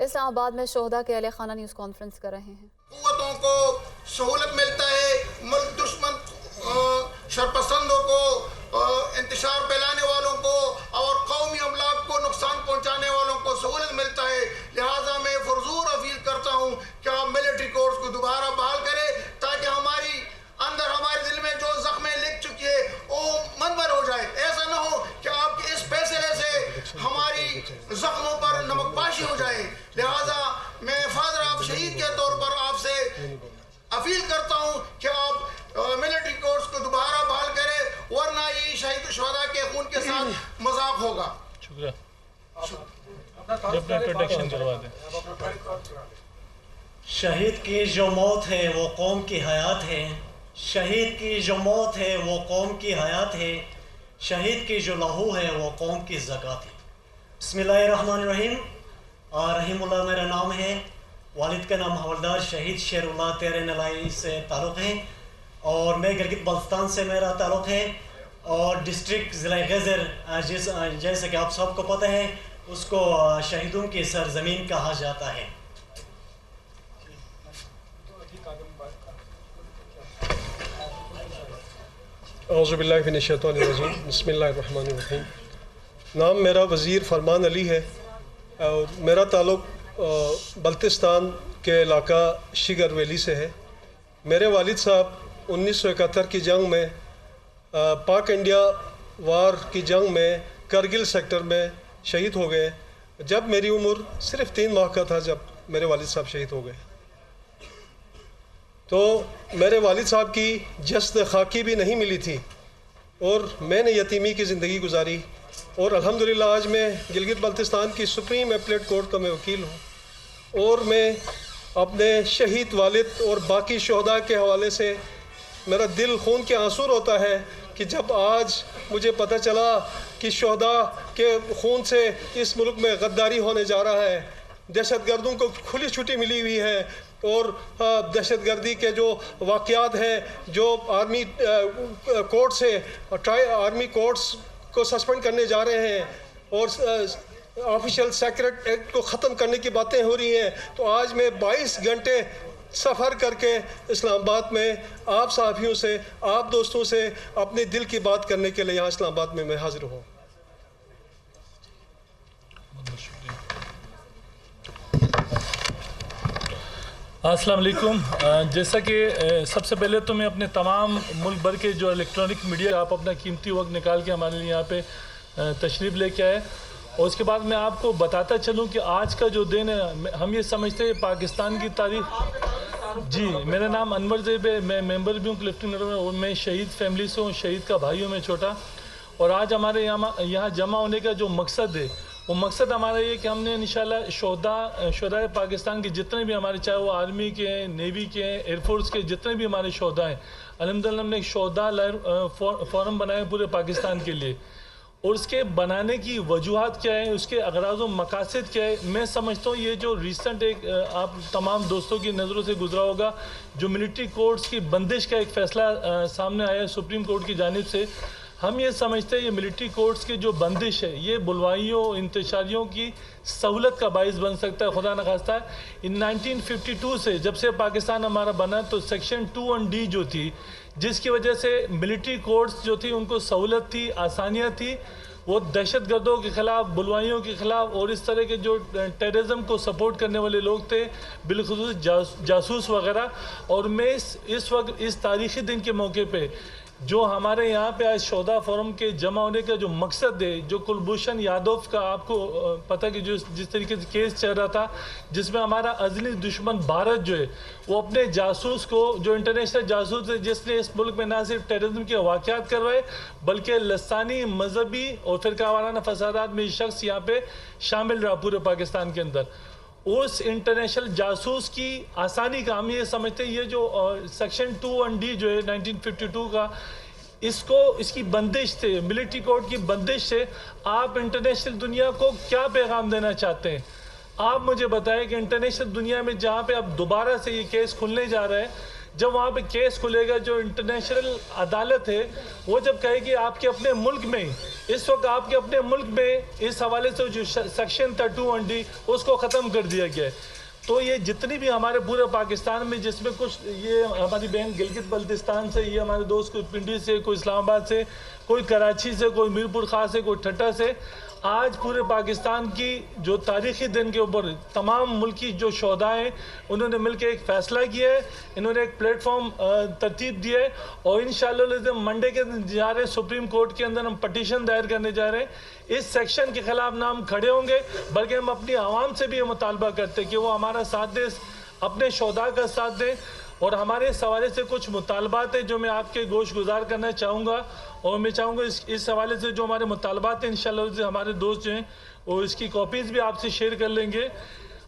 اسلام آباد میں شہداء کے اہل خانہ نیوز کانفرنس کر رہے ہیں۔ قوتوں کو سہولت ملتا ہے، ملک دشمن شرپسندوں کو، انتشار پھیلانے والوں کو اور قومی املاک کو نقصان پہنچانے والوں کو سہولت ملتا ہے۔ لہٰذا میں پرزور اپیل کرتا ہوں کہ آپ ملٹری کورٹس کو دوبارہ بحال کریں تاکہ ہمارے دل میں جو زخمیں لگ چکی ہے وہ منور ہو جائے۔ ایسا نہ ہو کہ آپ کے اس فیصلے سے ہماری زخموں پر نمک پاشی ہو جائے۔ لہٰذا میں فادر آپ شہید کے طور پر آپ سے اپیل کرتا ہوں کہ آپ ملٹری کورٹس کو دوبارہ بحال کریں، ورنہ یہ شہید شہداء کے خون کے ساتھ مذاق ہوگا۔ شکریہ۔ انٹروڈکشن کروا دیں۔ شہید کی جو موت ہے وہ قوم کی حیات ہے، شہید کی جو موت ہے وہ قوم کی حیات ہے، شہید کی جو لہو ہے وہ قوم کی زکوٰۃ ہے۔ بسم اللہ الرحمن الرحیم۔ رحیم اللہ میرا نام ہے، والد کا نام حوالدار شہید شیر اللہ تیرے نلائی سے تعلق ہے، اور میں گلگت بلتستان سے میرا تعلق ہے، اور ڈسٹرکٹ ضلع غزر جیسے کہ آپ سب کو پتہ ہے اس کو شہیدوں کی سرزمین کہا جاتا ہے۔ اعوذ باللہ من الشیطان الرجیم، بسم اللہ الرحمن الرحیم۔ نام میرا وزیر فرمان علی ہے، اور میرا تعلق بلتستان کے علاقہ شگر ویلی سے ہے۔ میرے والد صاحب 1971 کی جنگ میں، پاک انڈیا وار کی جنگ میں کرگل سیکٹر میں شہید ہو گئے، جب میری عمر صرف 3 ماہ کا تھا جب میرے والد صاحب شہید ہو گئے۔ تو میرے والد صاحب کی جسد خاکی بھی نہیں ملی تھی، اور میں نے یتیمی کی زندگی گزاری، اور الحمدللہ آج میں گلگت بلتستان کی سپریم اپلیٹ کورٹ کا میں وکیل ہوں، اور میں اپنے شہید والد اور باقی شہداء کے حوالے سے میرا دل خون کے آنسو ہوتا ہے کہ جب آج مجھے پتہ چلا کہ شہداء کے خون سے اس ملک میں غداری ہونے جا رہا ہے، دہشت گردوں کو کھلی چھٹی ملی ہوئی ہے، اور دہشت گردی کے جو واقعات ہیں، جو آرمی کورٹ سے آرمی کورٹس کو سسپینڈ کرنے جا رہے ہیں، اور آفیشیل سیکرٹ ایکٹ کو ختم کرنے کی باتیں ہو رہی ہیں، تو آج میں 22 گھنٹے سفر کر کے اسلام آباد میں آپ صحافیوں سے، آپ دوستوں سے اپنے دل کی بات کرنے کے لیے یہاں اسلام آباد میں حاضر ہوں۔ السلام علیکم۔ جیسا کہ سب سے پہلے تو میں اپنے تمام ملک بھر کے جو الیکٹرانک میڈیا، آپ اپنا قیمتی وقت نکال کے ہمارے لیے یہاں پہ تشریف لے کے آئے، اور اس کے بعد میں آپ کو بتاتا چلوں کہ آج کا جو دن ہے، ہم یہ سمجھتے ہیں پاکستان کی تاریخ۔ جی، میرا نام انور زیب ہے، میں ممبر بھی ہوں کلفٹن نگر میں، اور میں شہید فیملی سے ہوں، شہید کا بھائی ہوں میں چھوٹا، اور آج ہمارے یہاں جمع ہونے کا جو مقصد ہے، وہ مقصد ہمارا یہ کہ ہم نے انشاءاللہ شہداء پاکستان کے جتنے بھی ہمارے، چاہے وہ آرمی کے ہیں، نیوی کے ہیں، ایئر فورس کے، جتنے بھی ہمارے شہداء ہیں، الحمدللہ ہم نے ایک شہداء فورم بنایا پورے پاکستان کے لیے، اور اس کے بنانے کی وجوہات کیا ہیں، اس کے اغراض و مقاصد کیا ہے۔ میں سمجھتا ہوں یہ جو ریسنٹ ایک آپ تمام دوستوں کی نظروں سے گزرا ہوگا، جو ملٹری کورٹس کی بندش کا ایک فیصلہ سامنے آیا ہے سپریم کورٹ کی جانب سے، ہم یہ سمجھتے ہیں یہ ملٹری کورٹس کی جو بندش ہے، یہ بلوائیوں، انتشاریوں کی سہولت کا باعث بن سکتا ہے، خدا نخواستہ۔ 1952 سے جب سے پاکستان ہمارا بنا، تو سیکشن 2(d) جو تھی، جس کی وجہ سے ملٹری کورٹس جو تھی ان کو سہولت تھی، آسانیاں تھی، وہ دہشت گردوں کے خلاف، بلوائیوں کے خلاف، اور اس طرح کے جو ٹیررزم کو سپورٹ کرنے والے لوگ تھے، بالخصوص جاسوس وغیرہ۔ اور میں اس وقت اس تاریخی دن کے موقع پہ، جو ہمارے یہاں پہ آج شہداء فورم کے جمع ہونے کا جو مقصد ہے، جو کلبھوشن یادو کا آپ کو پتہ کہ جس طریقے سے کیس چل رہا تھا، جس میں ہمارا ازلی دشمن بھارت جو ہے، وہ اپنے جاسوس کو، جو انٹرنیشنل جاسوس ہے، جس نے اس ملک میں نہ صرف ٹیررزم کے واقعات کروائے، بلکہ لسانی، مذہبی اور فرقہ وارانہ فسادات میں یہ شخص یہاں پہ شامل رہا پورے پاکستان کے اندر۔ اس انٹرنیشنل جاسوس کی آسانی کا ہم یہ سمجھتے ہیں، یہ جو سیکشن 2(d) جو ہے 1952 کا، اس کی بندش سے، ملٹری کورٹ کی بندش سے آپ انٹرنیشنل دنیا کو کیا پیغام دینا چاہتے ہیں؟ آپ مجھے بتائیں کہ انٹرنیشنل دنیا میں جہاں پہ اب دوبارہ سے یہ کیس کھلنے جا رہا ہے، جب وہاں پہ کیس کھلے گا جو انٹرنیشنل عدالت ہے وہ جب کہے گی آپ کے اپنے ملک میں اس وقت آپ کے اپنے ملک میں اس حوالے سے جو سیکشن 32(1)(d) اس کو ختم کر دیا گیا ہے. تو یہ جتنی بھی ہمارے پورے پاکستان میں جس میں کچھ یہ ہماری بہن گلگت بلتستان سے، یہ ہمارے دوست کوئی پنڈی سے، کوئی اسلام آباد سے، کوئی کراچی سے، کوئی میرپور خاص سے، کوئی ٹھٹا سے، آج پورے پاکستان کی جو تاریخی دن کے اوپر تمام ملکی جو شہداء ہیں انہوں نے مل کے ایک فیصلہ کیا ہے، انہوں نے ایک پلیٹ فارم ترتیب دیا ہے اور انشاءاللہ منڈے کے دن جا رہے ہیں سپریم کورٹ کے اندر ہم پٹیشن دائر کرنے جا رہے ہیں. اس سیکشن کے خلاف نہ ہم کھڑے ہوں گے بلکہ ہم اپنی عوام سے بھی یہ مطالبہ کرتے ہیں کہ وہ ہمارا ساتھ دیں، اپنے شہداء کا ساتھ دیں. اور ہمارے اس حوالے سے کچھ مطالبات ہیں جو میں آپ کے گوش گزار کرنا چاہوں گا اور میں چاہوں گا اس حوالے سے جو ہمارے مطالبات ہیں انشاءاللہ ہمارے دوست جو ہیں وہ اس کی کاپیز بھی آپ سے شیئر کر لیں گے.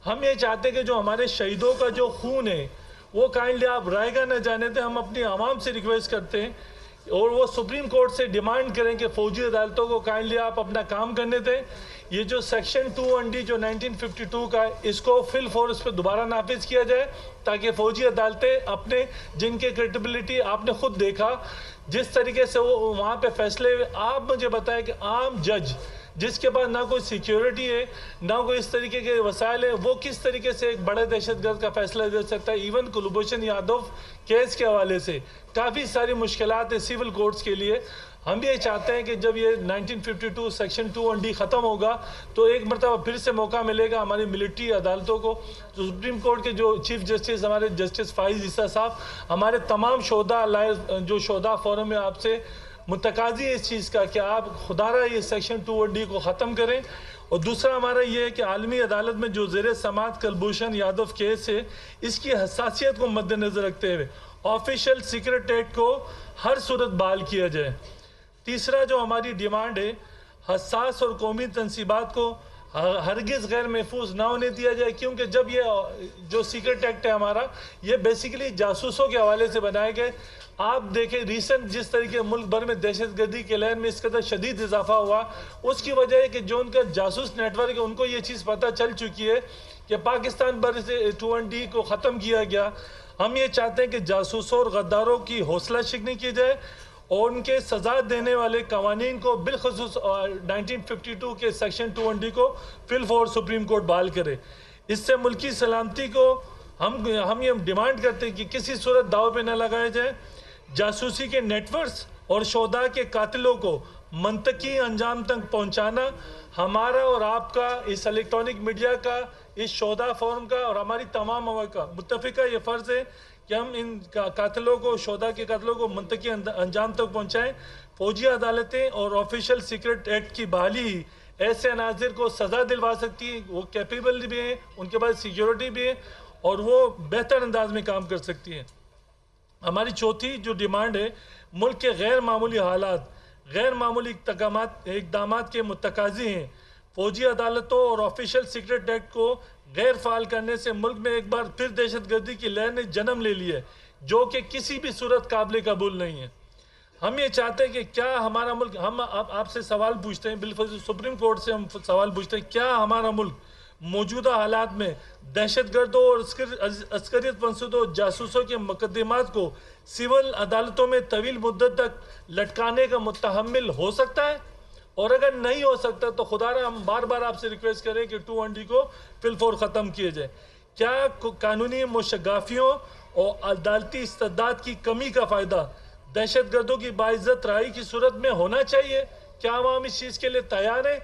ہم یہ چاہتے ہیں کہ جو ہمارے شہیدوں کا جو خون ہے وہ کائنڈلی آپ رائے گاہ نہ جانے دیں. ہم اپنی عوام سے ریکویسٹ کرتے ہیں اور وہ سپریم کورٹ سے ڈیمانڈ کریں کہ فوجی عدالتوں کو کائنڈلی آپ اپنا کام کرنے دیں. یہ جو سیکشن 2(1)(d) جو 1952 کا ہے اس کو فل فورس پہ دوبارہ نافذ کیا جائے تاکہ فوجی عدالتیں اپنے جن کے کریڈیبلٹی آپ نے خود دیکھا جس طریقے سے وہ وہاں پہ فیصلے ہوئے. آپ مجھے بتائیں کہ عام جج جس کے پاس نہ کوئی سیکیورٹی ہے نہ کوئی اس طریقے کے وسائل ہیں وہ کس طریقے سے ایک بڑے دہشت گرد کا فیصلہ دے سکتا ہے. ایون کلبھوشن یادو کیس کے حوالے سے کافی ساری مشکلات ہیں سول کورٹس کے لیے. ہم یہ چاہتے ہیں کہ جب یہ 1952 سیکشن 2(1)(d) ختم ہوگا تو ایک مرتبہ پھر سے موقع ملے گا ہماری ملٹری عدالتوں کو. سپریم کورٹ کے جو چیف جسٹس ہمارے جسٹس فائز عیسیٰ صاحب ہمارے تمام شہداء جو شہداء فورم میں آپ سے متقاضی ہے اس چیز کا کہ آپ خدا رہا یہ سیکشن 2(1)(d) کو ختم کریں. اور دوسرا ہمارا یہ ہے کہ عالمی عدالت میں جو زیر سماعت کلبھوشن یادو کیس ہے اس کی حساسیت کو مد نظر رکھتے ہوئے آفیشیل سیکرٹ ایکٹ کو ہر صورت بحال کیا جائے. تیسرا جو ہماری ڈیمانڈ ہے حساس اور قومی تنصیبات کو ہرگز غیر محفوظ نہ ہونے دیا جائے کیونکہ جب یہ جو سیکرٹ ایکٹ ہے ہمارا یہ بیسیکلی جاسوسوں کے حوالے سے بنائے گئے. آپ دیکھیں ریسنٹ جس طریقے ملک بھر میں دہشت گردی کے لہر میں اس قدر شدید اضافہ ہوا اس کی وجہ ہے کہ جو ان کا جاسوس نیٹ ورک ہے ان کو یہ چیز پتہ چل چکی ہے کہ پاکستان بھر سے 2(1)(d) کو ختم کیا گیا. ہم یہ چاہتے ہیں کہ جاسوسوں اور غداروں کی حوصلہ شکنی کی جائے اور ان کے سزا دینے والے قوانین کو بالخصوص 1952 کے سیکشن 2(1)(d) کو فل فور سپریم کورٹ بحال کرے. اس سے ملکی سلامتی کو ہم یہ ڈیمانڈ کرتے ہیں کہ کسی صورت داؤ پہ نہ لگایا جائے. جاسوسی کے نیٹ ورکس اور شہداء کے قاتلوں کو منطقی انجام تک پہنچانا ہمارا اور آپ کا اس الیکٹرانک میڈیا کا اس شہداء فورم کا اور ہماری تمام عوام کا متفقہ یہ فرض ہے کہ ہم ان قاتلوں کو شہداء کے قاتلوں کو منطقی انجام تک پہنچائیں. فوجی عدالتیں اور آفیشیل سیکرٹ ایکٹ کی بحالی ایسے عناصر کو سزا دلوا سکتی ہے. وہ کیپیبل بھی ہیں ان کے پاس سیکیورٹی بھی ہے اور وہ بہتر انداز میں کام کر سکتی ہیں. ہماری چوتھی جو ڈیمانڈ ہے ملک کے غیر معمولی حالات غیر معمولی اقدامات کے متقاضی ہیں. فوجی عدالتوں اور آفیشیل سیکرٹ ایکٹ کو غیر فعال کرنے سے ملک میں ایک بار پھر دہشت گردی کی لہر نے جنم لے لی ہے جو کہ کسی بھی صورت قابل قبول نہیں ہے. ہم یہ چاہتے ہیں کہ کیا ہمارا ملک ہم آپ سے سوال پوچھتے ہیں بالفضل سپریم کورٹ سے ہم سوال پوچھتے ہیں کیا ہمارا ملک موجودہ حالات میں دہشت گردوں اور عسکریت پرستوں جاسوسوں کے مقدمات کو سول عدالتوں میں طویل مدت تک لٹکانے کا متحمل ہو سکتا ہے؟ اور اگر نہیں ہو سکتا تو خدا را ہم بار بار آپ سے ریکویسٹ کریں کہ 2(1)(d) کو فل فور ختم کیے جائے. کیا قانونی مشگافیوں اور عدالتی استداد کی کمی کا فائدہ دہشت گردوں کی باعزت رہائی کی صورت میں ہونا چاہیے؟ کیا عوام اس چیز کے لیے تیار ہیں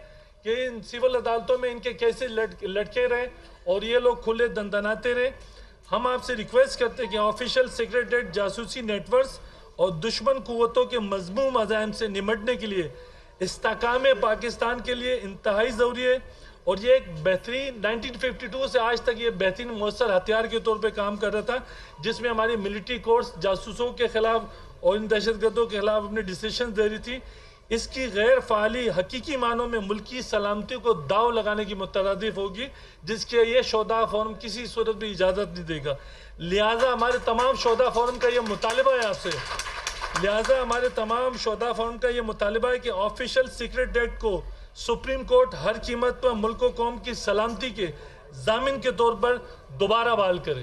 کہ ان سول عدالتوں میں ان کے کیسے لٹکے رہیں اور یہ لوگ کھلے دندناتے رہیں؟ ہم آپ سے ریکویسٹ کرتے ہیں کہ آفیشیل سیکرٹ ایکٹ جاسوسی نیٹ ورکس اور دشمن قوتوں کے مذموم عزائم سے نمٹنے کے لیے استحکام پاکستان کے لیے انتہائی ضروری ہے. اور یہ ایک بہترین 1952 سے آج تک یہ بہترین مؤثر ہتھیار کے طور پہ کام کر رہا تھا جس میں ہماری ملٹری کورٹس جاسوسوں کے خلاف اور ان دہشت گردوں کے خلاف اپنے ڈیسیشن دے رہی تھی. اس کی غیر فعالی حقیقی معنوں میں ملکی سلامتی کو داؤ لگانے کی مترادف ہوگی جس کے یہ شہداء فورم کسی صورت بھی اجازت نہیں دے گا. لہٰذا ہمارے تمام شہداء فورم کا یہ مطالبہ ہے آپ سے کہ آفیشیل سیکرٹ ایکٹ کو سپریم کورٹ ہر قیمت پر ملک و قوم کی سلامتی کے ضامن کے طور پر دوبارہ بحال کرے.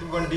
201D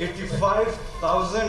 85,000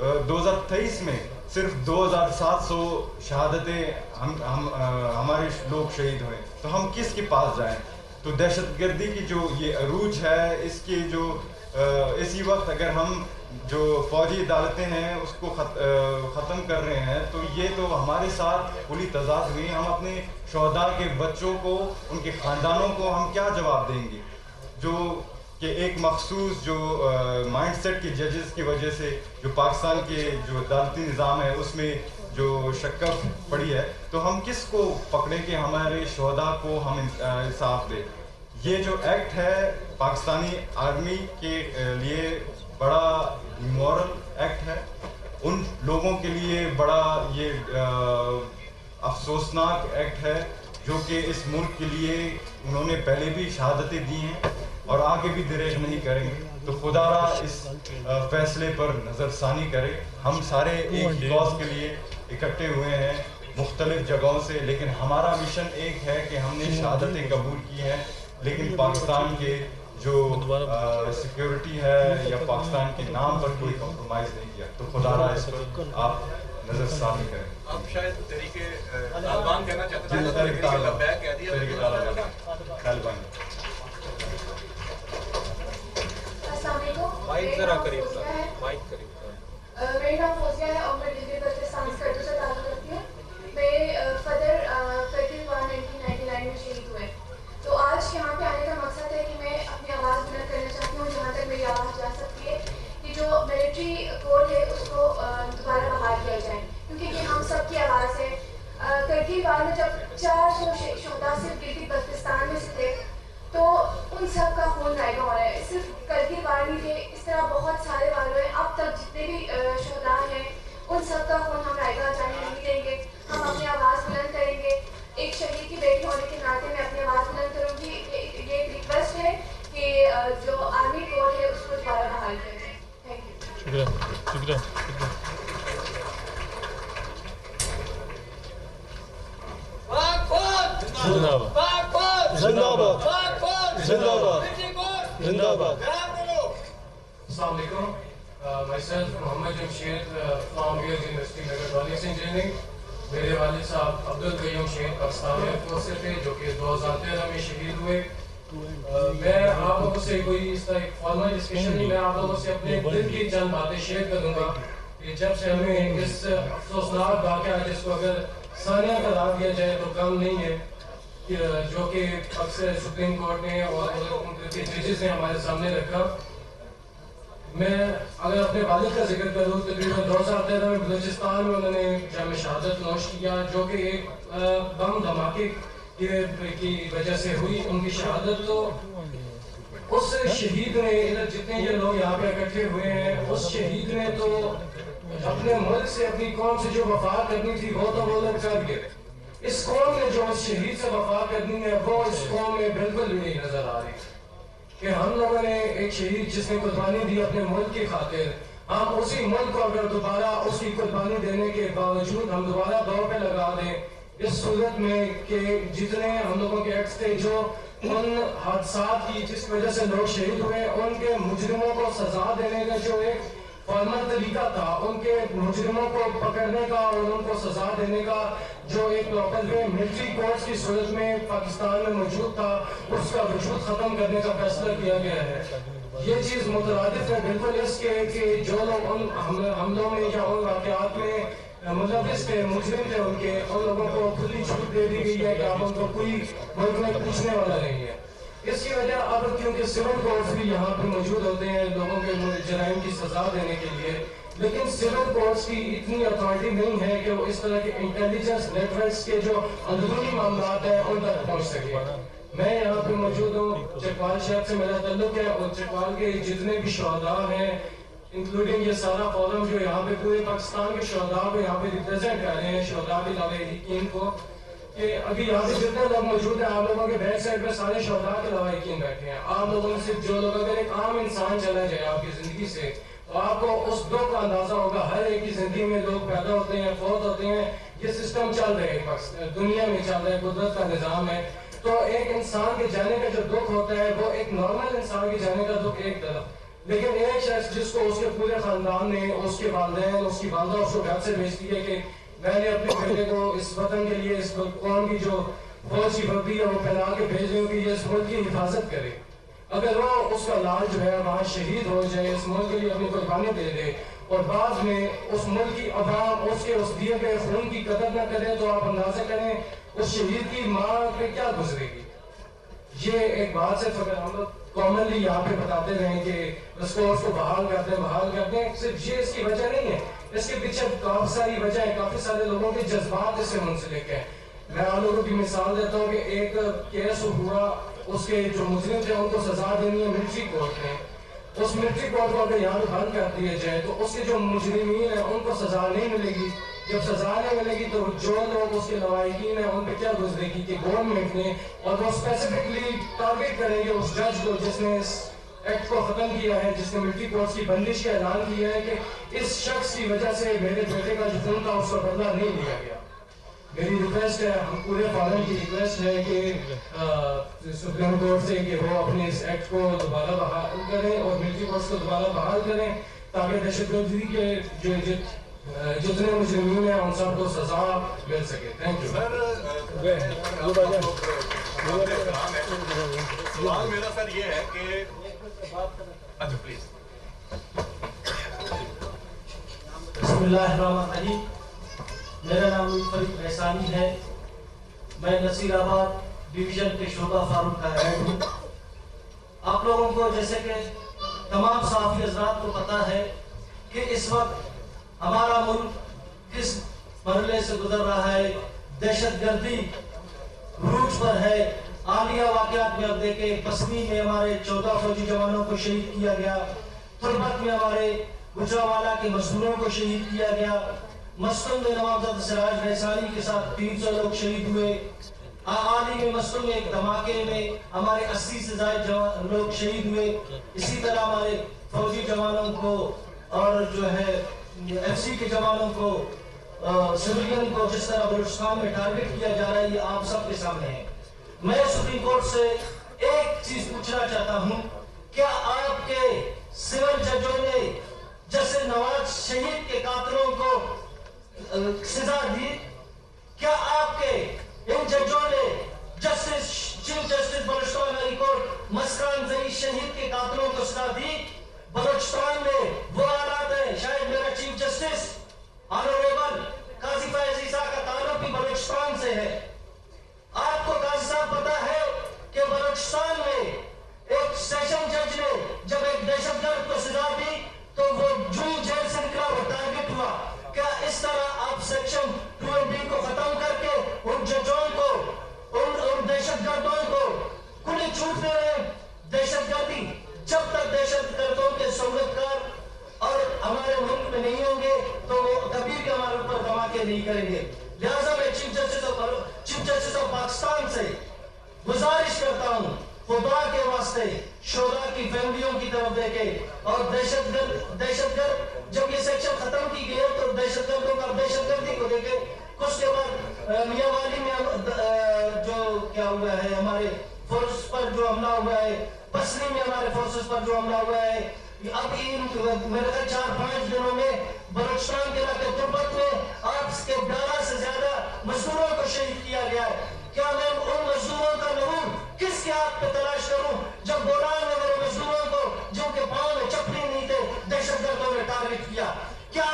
2023 میں صرف 2700 شہادتیں ہمارے لوگ شہید ہوئے، تو ہم کس کے پاس جائیں؟ تو دہشت گردی کی جو یہ عروج ہے، اس کے جو اسی وقت اگر ہم جو فوجی عدالتیں ہیں اس کو ختم کر رہے ہیں، تو یہ تو ہمارے ساتھ کھلی تضاد ہوئی. ہم اپنے شہداء کے بچوں کو، ان کے خاندانوں کو ہم کیا جواب دیں گے؟ جو کہ ایک مخصوص جو مائنڈ سیٹ کے ججز کی وجہ سے جو پاکستان کے جو عدالتی نظام ہے اس میں جو شکست پڑی ہے، تو ہم کس کو پکڑیں کہ ہمارے شہداء کو ہم انصاف دیں؟ یہ جو ایکٹ ہے پاکستانی آرمی کے لیے بڑا مورل ایکٹ ہے، ان لوگوں کے لیے بڑا یہ افسوسناک ایکٹ ہے جو کہ اس ملک کے لیے انہوں نے پہلے بھی شہادتیں دی ہیں اور آگے بھی دریغ نہیں کریں گے. تو خدا را اس فیصلے پر نظر ثانی کرے. ہم سارے ایک ہی کاز کے لیے اکٹھے ہوئے ہیں مختلف جگہوں سے، لیکن ہمارا مشن ایک ہے کہ ہم نے شہادتیں قبول کی ہیں، لیکن پاکستان کے جو سیکیورٹی ہے یا پاکستان کے نام پر کوئی کمپرومائز نہیں کیا. تو خدا را اس پر آپ نظر ثانی کریں. آپ شاید طریقے طالبان کہنا چاہتے ہیں، طریقے طالبان. السلام علیکم. مائک ذرا قریب مائک قریب. میرا نام فوزیہ ہے اور میں دلی بلتستان سے تعلق رکھتی ہوں. میرے فادر فیبرری 1999 میں شہید ہوئے. تو آج یہاں پہ آنے کا مقصد ہے کہ میں اپنی آواز بلند کرنا چاہتی ہوں جہاں تک میری آواز جا سکتی ہے کہ جو ملٹری کوڈ ہے اس کو دوبارہ بحال کیا جائے، کیونکہ یہ ہم سب کی آواز ہے. کرگل وار میں جب 400 شہداء صرف گلگت بلتستان میں سے تھے تو ان سب کا خون رائگاں ہو رہا ہے. صرف کرگل وار نہیں تھے، اس طرح بہت سارے وار ہوئے. اب تک جتنے بھی شہداء ہیں ان سب کا خون ہم رائگاں جانے نہیں دیں گے. ہم اپنی آواز بلند کریں گے. ایک شہید کی بیٹی ہونے کے ناطے میں اپنی آواز بلند کروں گی. یہ ایک ریکویسٹ ہے کہ جو آرمی کوڈ ہے اس کو دوبارہ بحال کیا جائے. Thank you. شکریہ. زندہ باد. زندہ باد. زندہ باد. السلام علیکم. myself محمد جمشید فرام ویئرز یونیورسٹی میکٹرونکس انجینئرنگ. میرے والد صاحب عبدالقیوم شہید پاکستان ایئر فورس سے تھے جو کہ 2013 میں شہید ہوئے. میں آپ لوگوں سے کوئی اس طرح ایک فارمل ڈسکشن نہیں، میں آپ لوگوں سے اپنے دل کی چند باتیں شیئر کروں گا کہ جب سے ہمیں اس افسوسناک واقعہ جس کو اگر ثانیہ قرار دیا جائے تو کم نہیں ہے، جو کہ اکثر سپریم کورٹ نے اور ان کے ججز نے ہمارے سامنے رکھا. میں اگر اپنے والد کا ذکر کروں، تقریباً 2013 میں بلوچستان میں انہوں نے جام شہادت نوش کیا، جو کہ ایک بم دھماکے کی وجہ سے ہوئی ان کی شہادت. تو اس شہید نے، جتنے یہ لوگ یہاں پہ اکٹھے ہوئے ہیں، اس شہید نے تو اپنے ملک سے، اپنی قوم سے جو وفا کرنی تھی وہ تو وہ لوگ کر گئے. اس قوم نے جو اس شہید سے وفا کرنی ہے وہ اس قوم میں بالکل بھی نہیں نظر آ رہی کہ ہم لوگوں نے ایک شہید جس نے قربانی دی اپنے ملک کی خاطر، ہم اسی ملک کو اگر دوبارہ اس کی قربانی دینے کے باوجود ہم دوبارہ دور پہ لگا دیں اس صورت میں کہ جتنے ہم لوگوں کے ایکٹس تھے جو ان حادثات کی جس وجہ سے لوگ شہید ہوئے، ان کے مجرموں کو سزا دینے کا جو ایک فارمل طریقہ تھا، ان کے مجرموں کو پکڑنے کا اور ان کو سزا دینے کا جو ایک پراپر وے ملٹری کورٹس کی صورت میں پاکستان میں موجود تھا، اس کا وجود ختم کرنے کا فیصلہ کیا گیا ہے. یہ چیز مترادف ہے بالکل اس کے کہ جو لوگ ان حملوں میں یا ان واقعات میں ملوث تھے، مجرم تھے، ان لوگوں کو کھلی چھوٹ دے دی گئی ہے کہ اب ان کو کوئی ملک میں پوچھنے والا نہیں ہے. اس کی وجہ اب کیونکہ سول کورٹس بھی یہاں پہ موجود ہوتے ہیں لوگوں کے جرائم کی سزا دینے کے لیے، لیکن سول کورٹس کی اتنی اتھارٹی نہیں ہے کہ وہ اس طرح کے انٹیلیجنس نیٹ ورکس کے جو اندرونی معاملات ہیں ان تک پہنچ سکے. میں یہاں پہ موجود ہوں، چکوال شہر سے میرا تعلق ہے اور چکوال کے جتنے بھی شہداء ہیں انکلوڈنگ یہ سارا فورم جو یہاں پہ پورے پاکستان کے شہداء کو یہاں پہ ریپرزینٹ کر رہے ہیں، شہداء کے علاوہ یقین کو کہ ابھی یہاں پہ جتنے لوگ موجود ہیں آپ لوگوں کے بیک سائڈ پہ سارے شہداء کے علاوہ یقین بیٹھے ہیں. آپ لوگوں میں سے جو لوگ اگر ایک عام انسان چلا جائے آپ کی زندگی سے تو آپ کو اس دکھ کا اندازہ ہوگا. ہر ایک کی زندگی میں لوگ پیدا ہوتے ہیں، فوت ہوتے ہیں، یہ سسٹم چل رہے ہیں، دنیا میں چل رہا ہے، قدرت کا نظام ہے. تو ایک انسان کے جانے کا جو دکھ ہوتا ہے وہ ایک نارمل انسان کے جانے کا دکھ ایک طرف، لیکن ایک شخص جس کو اس کے پورے خاندان نے، اس کے والدین، اس کی والدہ اس کو گھر سے بھیجتی ہے کہ میں نے اپنے بیٹے کو اس وطن کے لیے، اس قوم کی جو فوج کی وردی ہے وہ پہنا کے بھیج رہی ہوں کہ یہ اس ملک کی حفاظت کرے. اگر وہ اس کا لال جو ہے وہاں شہید ہو جائے، اس ملک کے لیے اپنی قربانی دے دے، اور بعد میں اس ملک کی عوام اس دیے گئے خون کی قدر نہ کرے، تو آپ اندازہ کریں اس شہید کی ماں پہ کیا گزرے گی. یہ ایک بات سے فکر ہم لوگ کامنلی یہاں پہ بتاتے رہیں کہ اس کو بحال کر دیں. صرف یہ اس کی وجہ نہیں ہے، اس کے پیچھے کافی ساری وجہ ہے، کافی سارے لوگوں کے جذبات اس سے منسلک ہیں. میں آپ لوگوں کی مثال دیتا ہوں کہ ایک کیس ہوا، اس کے جو مجرم تھے ان کو سزا دینی ہے ملٹری کورٹ نے. اس ملٹری کورٹ کو اگر یہاں بند کر دیا جائے تو اس کے جو مجرمین ہیں ان کو سزا نہیں ملے گی. جب سزا نہیں ملے گی تو جو لوگ اس کے لواحقین ہیں ان پہ کیا گزرے گی کہ گورنمنٹ نے، اور وہ اسپیسیفکلی ٹارگیٹ کریں گے اس جج کو جس نے اس ایکٹ کو ختم کیا ہے، جس نے ملٹری کورٹ کی بندش کا اعلان کیا ہے کہ اس شخص کی وجہ سے میرے بیٹے کا جو خون تھا اس کا بدلہ نہیں لیا گیا. میری ریکویسٹ ہے، ہم پورے فارم کی ریکویسٹ ہے کہ سپریم کورٹ سے کہ وہ اپنے اس ایکٹ کو دوبارہ بحال کریں اور ملٹری کورٹس کو دوبارہ بحال کریں تاکہ دہشت گردی کے جو جتنے مجرمین ہیں ان سب کو سزا مل سکے. Thank you. سوال میرا سر یہ ہے کہ اچھا پلیز. بسم اللہ الرحمن الرحیم. میرا نام فرید احسانی ہے. میں نصیر آباد ڈویژن کے شعبہ فاروق کا ہیڈ ہوں. آپ لوگوں کو جیسے کہ تمام صحافی حضرات کو پتہ ہے کہ اس وقت ہمارا ملک کس مرحلے سے گزر رہا ہے. دہشت گردی عروج پر ہے. حالیہ واقعات میں اب دیکھیں، پسنی میں ہمارے 14 فوجی جوانوں کو شہید کیا گیا، تربت میں ہمارے گجرانوالہ کے مزدوروں کو شہید کیا گیا، مسکن میں نوابزادہ سراج احسانی کے ساتھ 300 لوگ شہید ہوئے. حال ہی میں مسکن میں ایک دھماکے میں ہمارے 80 سے زائد لوگ شہید ہوئے. اسی طرح ہمارے فوجی جوانوں کو اور جو ہے ایف سی کے جوانوں کو، سویلین کو جس طرح بلوچستان میں ٹارگٹ کیا جا رہا ہے، یہ آپ سب کے سامنے ہے. میں سپریم کورٹ سے ایک چیز پوچھنا چاہتا ہوں، کیا آپ کے سول ججوں نے جیسے نواز شہید کے قاتلوں کو سزا دی؟ کیا آپ کے ان ججوں نے justice chief justice Balochistan high court Meskanzai شہید کے قاتلوں کو سزا دی؟ بلوچستان میں وہ حالات ہیں، شاید میرا چیف جسٹس آنریبل قاضی فیاض عیسیٰ کا تعلق بھی بلوچستان سے ہے. آپ کو قاضی صاحب پتا ہے کہ بلوچستان میں ایک سیشن جج نے جب ایک دہشت گرد کو سزا دی تو وہ جون جیل سے نکلا، وہ ٹارگٹ ہوا. کیا اس طرح آپ سیکشن 2&D کو ختم کر کے ان ججوں کو، ان دہشت گردوں کو کھلی چھوٹ دے رہے ہیں؟ دہشت گردی جب تک دہشت گردوں کے سہولتکار اور ہمارے ملک میں نہیں ہوں گے تو وہ کبھی بھی ہمارے اوپر دھماکے نہیں کریں گے. لہٰذا میں چیف جسٹس آف پاکستان سے گزارش کرتا ہوں، خدا کے واسطے شہداء کی فیملیوں کی طرف دیکھے، اور دہشت گرد جب یہ سیکشن ختم کی گئی ہے تو دہشت گردوں کا دہشت گردی کو دیکھے. کچھ کے بعد میاں والی میں جو کیا ہوا ہے، ہمارے فورس پر جو حملہ ہوا ہے، پسنی میں ہمارے فورسز پر جو حملہ ہوا ہے، اب میرے خیال 4-5 دنوں میں بلوچستان کے علاقے تربت میں 8 کے 12 سے زیادہ مزدوروں کو شہید کیا گیا ہے. کیا میں ان مزدوروں کا نور کس کے ہاتھ پہ تلاش کروں جب بولان میں میرے مزدوروں کو جن کے پاؤں میں چپلی نہیں تھے دہشت گردوں نے ٹارگٹ کیا؟ کیا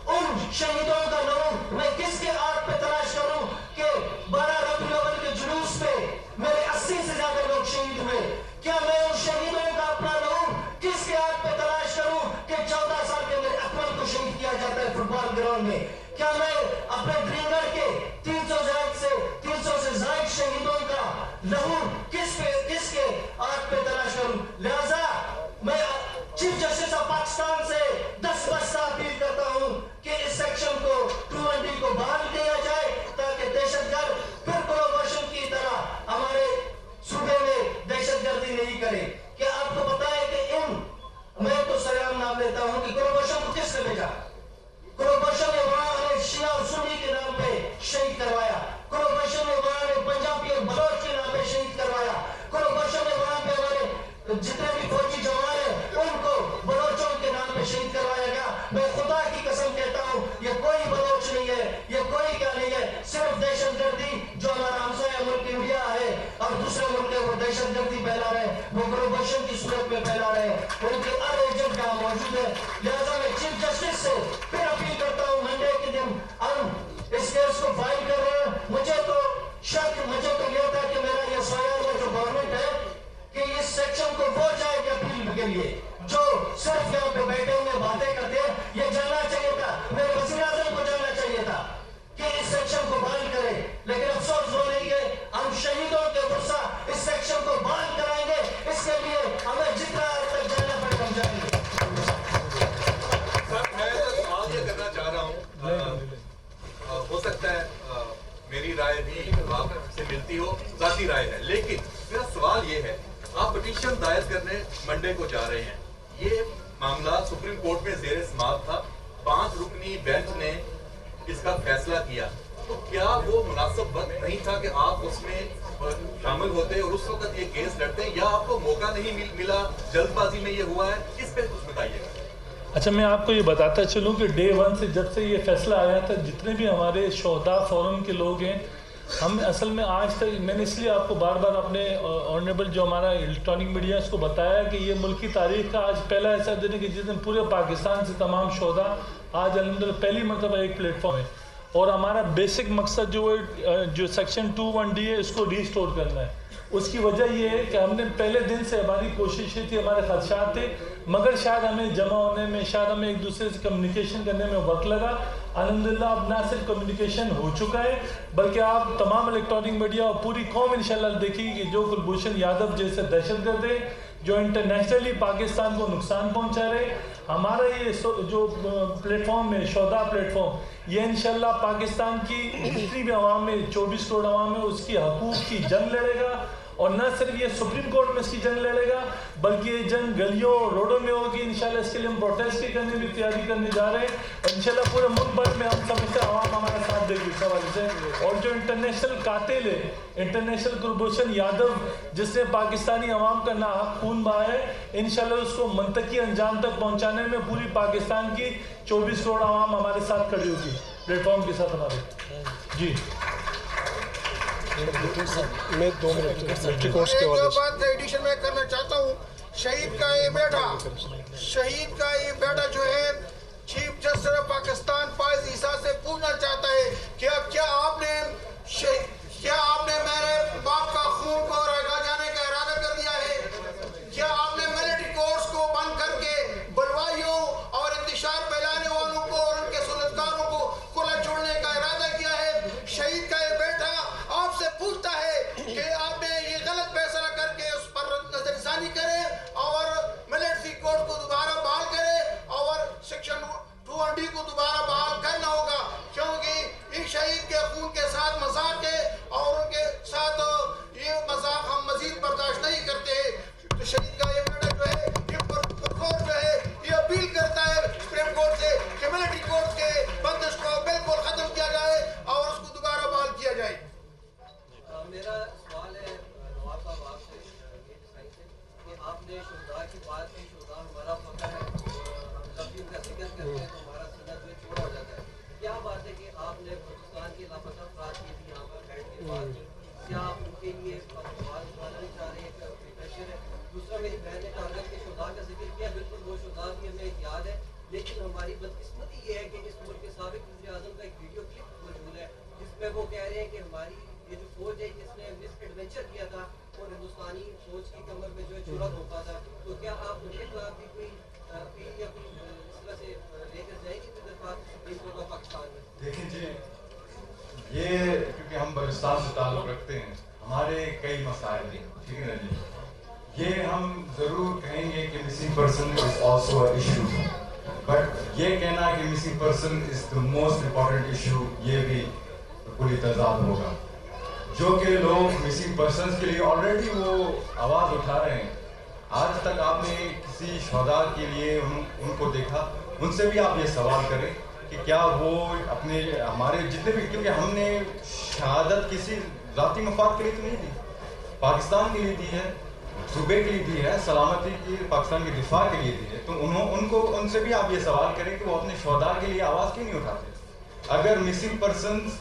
ان شہیدوں کا نور میں کس کے ہاتھ پہ تلاش کروں کہ 12 ربیع الاول کے جلوس پہ میرے 80 سے زیادہ لوگ شہید ہوئے؟ کیا میں ان شہیدوں کا اپنا نور کس کے ہاتھ پہ تلاش کروں کہ 14 سال کے میرے اکمل کو شہید کیا جاتا ہے فٹ بال گراؤنڈ میں؟ کیا میں اپنے ڈرینگر کے 300 سے زائد شہیدوں کا لہو کس کے ہاتھ پہ تلاش کروں؟ لہذا میں چیف جسٹس آف پاکستان سے 10 بستہ اپیل کرتا ہوں کہ اس سیکشن کو 2&D کو بحال کیا جائے تاکہ دہشت گرد پھر پروموشن کی طرح ہمارے صوبے میں دہشت گردی نہیں کرے. کیا آپ کو پتا ہے کہ میں تو سریعام نام لیتا ہوں کہ پروموشن کو کس نے بھیجا؟ پروموشن نے وہاں ہمیں شیعہ اور سنی کے نام پہ شہید کروایا. پروموشن نے وہاں ہمیں پنجابی اور بلوچ کے نام پہ شہید کروایا. پروموشن نے وہاں پہ ہمارے جتنے بھی فوجی جوان ہیں ان کو پھیلا رہے ہیں، ان کے ہر ایجنٹ کا موجود ہے. لہٰذا میں چیف جسٹس سے پھر اپیل کرتا ہوں منڈے کے دن ہم اس کیس کو فائل کر رہے ہیں. مجھے تو یہ تھا کہ میرا یہ سوال ہے جو گورنمنٹ ہے کہ اس سیکشن کو وہ جائے گا اپیل کے لیے جو صرف یہاں پہ بیٹھے ہوئے باتیں کرتے ہیں. یہ جاننا چاہیے تھا، میرے وزیر اعظم کو جاننا چاہیے تھا کہ اس سیکشن کو بحال کرے. لیکن افسوس وہ نہیں ہے، ہم شہیدوں کے ورثہ اس سیکشن کو بحال کرائیں گے. اس کے لیے ہمیں جتنا تک جانا پڑے ہم جائیں گے. سر میں سوال یہ کرنا چاہ رہا ہوں، ہو سکتا ہے میری رائے بھی آپ سے ملتی ہو، ذاتی رائے ہے، لیکن میرا سوال یہ ہے آپ پٹیشن دائر کرنے منڈے کو جا رہے ہیں. یہ معاملہ سپریم کورٹ میں زیر سماعت تھا، 5 رکنی بینچ نے اس کا فیصلہ کیا، تو کیا وہ مناسب وقت نہیں تھا کہ آپ اس میں شامل ہوتے اور اس وقت یہ کیس لڑتے، یا آپ کو موقع نہیں ملا، جلد بازی میں یہ ہوا ہے؟ اس پہ کچھ بتائیے گا. اچھا میں آپ کو یہ بتاتا چلوں کہ ڈے 1 سے جب سے یہ فیصلہ آیا تھا جتنے بھی ہمارے شہداء فورم کے لوگ ہیں، ہم اصل میں آج تک میں نے اس لیے آپ کو بار بار اپنے آنریبل جو ہمارا الیکٹرانک میڈیا اس کو بتایا کہ یہ ملکی تاریخ کا آج پہلا ایسا دن ہے کہ جس دن پورے پاکستان سے تمام شہداء آج الحمدللہ پہلی مرتبہ ایک پلیٹ فارم ہے. اور ہمارا بیسک مقصد جو سیکشن 2(1)D ہے اس کو ریسٹور کرنا ہے. اس کی وجہ یہ ہے کہ ہم نے پہلے دن سے ہماری کوششیں تھی، ہمارے خدشات تھے، مگر شاید ہمیں جمع ہونے میں، شاید ہمیں ایک دوسرے سے کمیونیکیشن کرنے میں وقت لگا. الحمدللہ اب نہ صرف کمیونیکیشن ہو چکا ہے بلکہ آپ تمام الیکٹرانک میڈیا اور پوری قوم انشاءاللہ دیکھیں کہ جو کلبھوشن یادو جیسے دہشت گرد ہے جو انٹرنیشنلی پاکستان کو نقصان پہنچا رہے، ہمارا یہ جو پلیٹ فارم ہے شہداء پلیٹ فارم، یہ انشاءاللہ پاکستان کی جتنی بھی عوام میں 24 کروڑ عوام ہے اس کی حقوق کی جنگ لڑے گا. اور نہ صرف یہ سپریم کورٹ میں اس کی جنگ لڑے گا بلکہ یہ جنگ گلیوں اور روڈوں میں ہوگی. انشاءاللہ اس کے لیے ہم پروٹیسٹ بھی کرنے بھی تیاری کرنے جا رہے ہیں. انشاءاللہ پورے ملک بھر میں ہم سمجھتے ہیں عوام ہمارا ساتھ دے گی اس حوالے سے. اور جو انٹرنیشنل قاتل ہے، انٹرنیشنل کلبھوشن یادو جس نے پاکستانی عوام کا ناحق خون بہایا ہے، انشاءاللہ اس کو منطقی انجام تک پہنچانے میں پوری پاکستان کی 24 کروڑ عوام ہمارے ساتھ کھڑی ہوگی، پلیٹ فارم کے ساتھ ہمارے. جی میں 2 منٹ ایک بات ایڈیشن میں کرنا چاہتا ہوں. شہید کا یہ بیٹا جو ہے چیف جسٹس آف پاکستان فائز عیسیٰ سے پوچھنا چاہتا ہے کہ کیا آپ نے میرے باپ کا خون کو رگا جانے کا ارادہ کر دیا ہے؟ کیا آپ نے ملٹری کورٹس کو بند کر کے بلوائیوں اور انتشار پھیلانے والوں کو اور ان کے سلطکاروں کو کھلا چھوڑنے کا ارادہ کیا ہے؟ شہید کا یہ بیٹا آپ سے پوچھتا ہے کہ آپ نے یہ غلط فیصلہ کر کے اس پر نظر ثانی کرے اور ملٹری کورٹ کو دوبارہ بحال کرے اور سیکشن 2(1)D کو دوبارہ بحال کرنا ہوگا، کیونکہ اس شہید کے خون کے ساتھ مذاق ہے اور ان کے ساتھ یہ مذاق ہم مزید برداشت نہیں کرتے. تو شہید کا یہ بیٹا جو ہے یہ کورٹ جو ہے یہ اپیل کرتا ہے سپریم کورٹ سے کہ ملٹری کورٹ کے بندش کو بالکل ختم کیا جائے اور اس کو دوبارہ بحال کیا جائے. میرا سوال ہے نواب صاحب آپ سے کہ آپ نے شہداء کی بات کی، شہداء ہمارا فخر ہے، ہم جب بھی ان کا ذکر کرتے ہیں تو ہمارا سینہ جو ہے چوڑا ہو جاتا ہے. کیا بات ہے کہ آپ نے پاکستان کے لاپتہ افراد کی بھی یہاں پر بیٹھ کے بات کی، کیا آپ ان کے لیے آواز اٹھانا نہیں چاہ رہے ہیں کہ پریشر ہے؟ دوسرا میری بہن نے کاغذ کے شہداء کا ذکر کیا، بالکل وہ شہداء بھی ہمیں یاد ہے، لیکن ہماری بدقسمتی یہ ہے کہ اس ملک کے سابق وزیر اعظم کا ایک ویڈیو کلپ موجود ہے جس میں وہ کہہ رہے ہیں کہ ہماری یہ جو فوج ہے جس نے مس ایڈونچر کیا تھا اور ہندوستانی فوج کی کمر میں جو ہے چورا دھوکا تھا، تو کیا آپ ان کے خلاف بھی کوئی اپیل یا کوئی اس طرح سے لے کر جائیں گے درخواست سپریم کورٹ آف پاکستان میں؟ دیکھیں جی، یہ کیونکہ ہم بلوچستان سے تعلق رکھتے ہیں، ہمارے کئی مسائل ہیں، ٹھیک ہے نا جی. یہ ہم ضرور کہیں گے کہ missing person is also a issue, but یہ کہنا کہ missing person is the most important issue یہ بھی پوری تضاد ہوگا. جو کہ لوگ مسنگ پرسنز کے لیے آلریڈی وہ آواز اٹھا رہے ہیں. آج تک آپ نے کسی شہداء کے لیے ان کو دیکھا؟ ان سے بھی آپ یہ سوال کریں کہ کیا وہ اپنے ہمارے جتنے بھی، کیونکہ ہم نے شہادت کسی ذاتی مفاد کے لیے تو نہیں دی، پاکستان کے لیے دی ہے، صوبے کے لیے دی ہے، سلامتی کی پاکستان کے دفاع کے لیے دی ہے. تو ان سے بھی آپ یہ سوال کریں کہ وہ اپنے شہداء کے لیے آواز کیوں نہیں اٹھاتے؟ اگر missing persons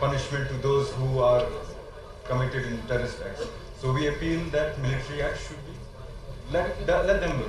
punishment to those who are committed in terrorist acts. So we appeal that military acts should be let them go.